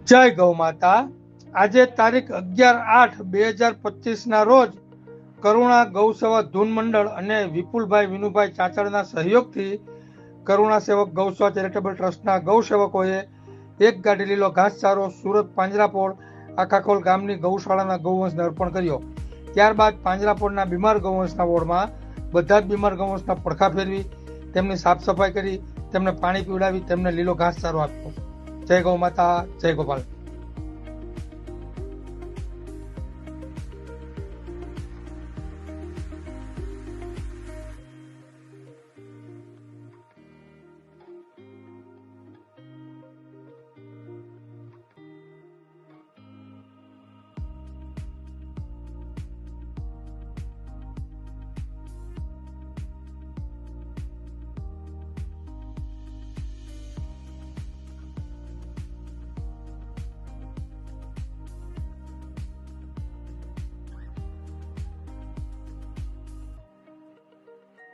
જય ગૌ માતા। આજે તારીખ 11/8/2025 ના રોજ કરુણા ગૌસેવા ધૂન મંડળ અને વિપુલભાઈ વિનુભાઈ ચાચડના સહયોગથી કરુણા સેવક ગૌસેવા ચેરિટેબલ ટ્રસ્ટના ગૌસેવકોએ એક ગાડી લીલો ઘાસચારો સુરત પાંજરાપોળ આખાખોલ ગામની ગૌશાળાના ગૌવંશને અર્પણ કર્યો। ત્યારબાદ પાંજરાપોળના બીમાર ગૌવંશના વોર્ડમાં બધા જ બીમાર ગૌવંશના પડખા ફેરવી તેમની સાફ સફાઈ કરી તેમને પાણી પીવડાવી તેમને લીલો ઘાસચારો આપ્યો। જય ગૌ માતા, જય ગોપાલ।